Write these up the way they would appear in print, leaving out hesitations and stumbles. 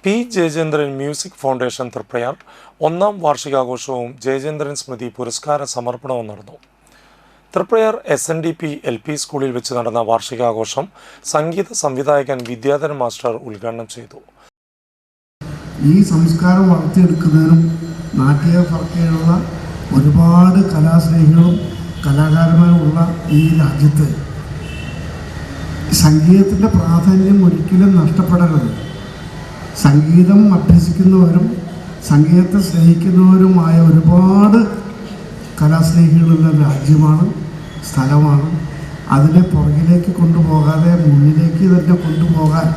P Jayachandran music foundation Thriprayar ഒന്നാം വാർഷികാഘോഷവും ജയചന്ദ്രൻ സ്മൃതി പുരസ്കാര സമർപ്പണവും നടന്നു. തൃപ്രയാർ SNDP LP സ്കൂളിൽ വെച്ച് നടന്ന വാർഷികാഘോഷം സംഗീത സംവിധായകൻ വിദ്യാധരൻ മാസ്റ്റർ ഉദ്ഘാടനം ചെയ്തു. ഈ സംസ്കാരം വളർത്തിയെടുക്കുന്നതിനും നാട്യ ഫർക്കയുള്ള ഒരുപാട് കലാസ്നേഹികളും കലാകാരന്മാരുമുള്ള ഈ രാജ്യത്ത് സംഗീതത്തിൻ്റെ പ്രാധാന്യം ഒരിക്കലും നഷ്ടപ്പെടരുത്. സംഗീതം അഭ്യസിക്കുന്നവരും സംഗീതത്തെ സ്നേഹിക്കുന്നവരുമായ ഒരുപാട് കലാസ്നേഹികളുള്ള രാജ്യമാണ്, സ്ഥലമാണ്. അതിനെ പുറകിലേക്ക് കൊണ്ടുപോകാതെ മുന്നിലേക്ക് തന്നെ കൊണ്ടുപോകാൻ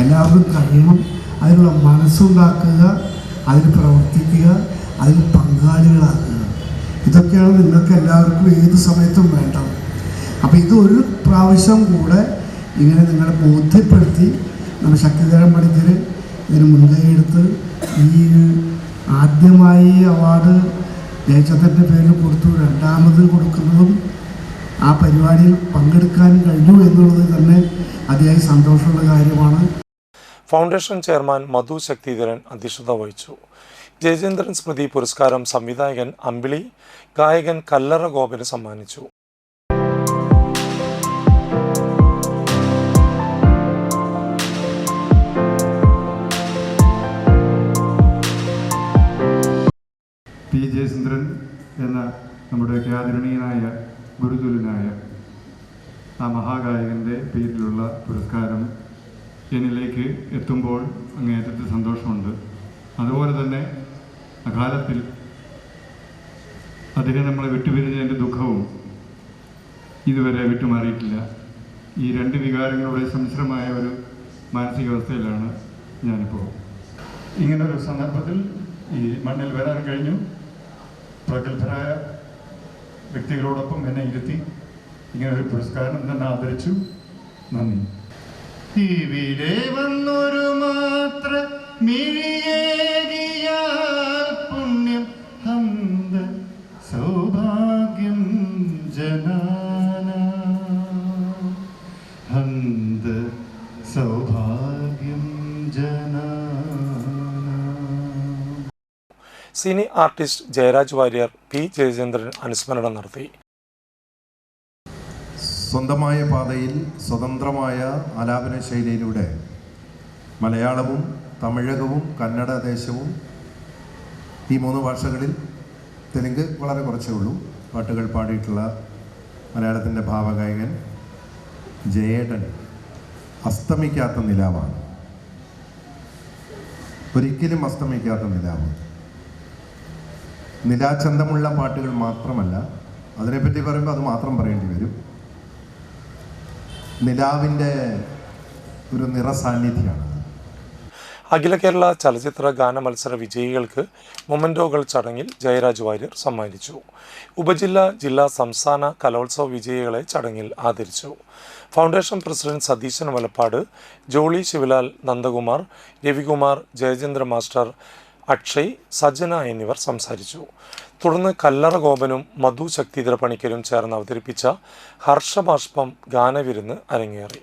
എല്ലാവർക്കും കഴിയണം. അതിനുള്ള മനസ്സുണ്ടാക്കുക, അതിൽ പ്രവർത്തിക്കുക, അതിൽ പങ്കാളികളാക്കുക. ഇതൊക്കെയാണ് നിങ്ങൾക്ക് എല്ലാവർക്കും ഏത് സമയത്തും വേണ്ടത്. അപ്പോൾ ഇതൊരു പ്രാവശ്യം കൂടെ ഇങ്ങനെ നിങ്ങളെ ബോധ്യപ്പെടുത്തി നമ്മുടെ ശക്തിധരൻ പണിക്കർ ഇതിന് മുൻകൈയെടുത്ത് ഈ ആദ്യമായി അവാർഡ് ജയചന്ദ്രൻ്റെ പേരിൽ കൊടുത്തു, രണ്ടാമത് കൊടുക്കുന്നതും ആ പരിപാടിയിൽ പങ്കെടുക്കാൻ കഴിഞ്ഞു എന്നുള്ളത് തന്നെ അതിയായി സന്തോഷമുള്ള കാര്യമാണ്. ഫൗണ്ടേഷൻ ചെയർമാൻ മധു ശക്തിധരൻ അധ്യക്ഷത വഹിച്ചു. ജയചന്ദ്രൻ സ്മൃതി പുരസ്കാരം സംവിധായകൻ അമ്പിളി, ഗായകൻ കല്ലറ ഗോപന് സമ്മാനിച്ചു. പി ജയചന്ദ്രൻ എന്ന നമ്മുടെ ആദരണീയനായ ഗുരുതുല്യനായ ആ മഹാഗായകൻ്റെ പേരിലുള്ള പുരസ്കാരം എന്നിലേക്ക് എത്തുമ്പോൾ അങ്ങേയറ്റത്തിൽ സന്തോഷമുണ്ട്. അതുപോലെ തന്നെ അകാലത്തിൽ അദ്ദേഹം നമ്മളെ വിട്ടുപിരിഞ്ഞതിൻ്റെ ദുഃഖവും ഇതുവരെ വിട്ടുമാറിയിട്ടില്ല. ഈ രണ്ട് വികാരങ്ങളുടെ സമ്മിശ്രമായ ഒരു മാനസികാവസ്ഥയിലാണ് ഞാനിപ്പോൾ. ഇങ്ങനൊരു സന്ദർഭത്തിൽ ഈ മണ്ണിൽ വരാൻ കഴിഞ്ഞു. പ്രഗത്ഭരായ വ്യക്തികളോടൊപ്പം എന്നെ ഇരുത്തി ഇങ്ങനൊരു പുരസ്കാരം തന്നെ ആദരിച്ചു. നന്ദി. ഇവിടെ വന്നൊരു മാത്ര മിഴിയേകിയാൽ പുണ്യം ഹന്ത സൗഭാഗ്യം ജനാന ഹന്ത സൗഭാഗ്യം ജനാന. Cine artist Jayaraj Warrier P Jayachandran അനുസ്മരണം നടത്തി. സ്വന്തമായ പാതയിൽ സ്വതന്ത്രമായ ആലാപന ശൈലിയിലൂടെ മലയാളവും തമിഴകവും കന്നഡ ദേശവും ഈ 3 ഭാഷകളിൽ, തെലുങ്ക് വളരെ കുറച്ചേ ഉള്ളൂ, പാട്ടുകൾ പാടിയിട്ടുള്ള മലയാളത്തിൻ്റെ ഭാവഗായകൻ ജയേട്ടൻ അസ്തമിക്കാത്ത നിലാവാണ്. ഒരിക്കലും അസ്തമിക്കാത്ത നിലാവ്. നിലാചന്തമുള്ള പാട്ടുകൾ മാത്രമല്ല, അതിനെപ്പറ്റി പറയുമ്പോൾ അത് മാത്രം പറയേണ്ടി വരും. നിലാവിൻ്റെ ഒരു നിറസാന്നിധ്യമാണ്. അഖില കേരള ചലച്ചിത്ര ഗാന മത്സര വിജയികൾക്ക് മൊമെന്റോകൾ ചടങ്ങിൽ ജയരാജ് വാര്യർ സമ്മാനിച്ചു. ഉപജില്ല, ജില്ലാ, സംസ്ഥാന കലോത്സവ വിജയികളെ ചടങ്ങിൽ ആദരിച്ചു. Foundation president Satheesan Valappad, Jolly Sivalal, Nandakumar, Ravikumar, Jayachandra master, Akshay, Sajjana എന്നിവർ സംസാരിച്ചു. തുടർന്ന് കല്ലറ ഗോപനും മധു ശക്തിധര പണിക്കരും ചേർന്ന് അവതരിപ്പിച്ച ഹർഷബാഷ്പം ഗാനവിരുന്ന് അരങ്ങേറി.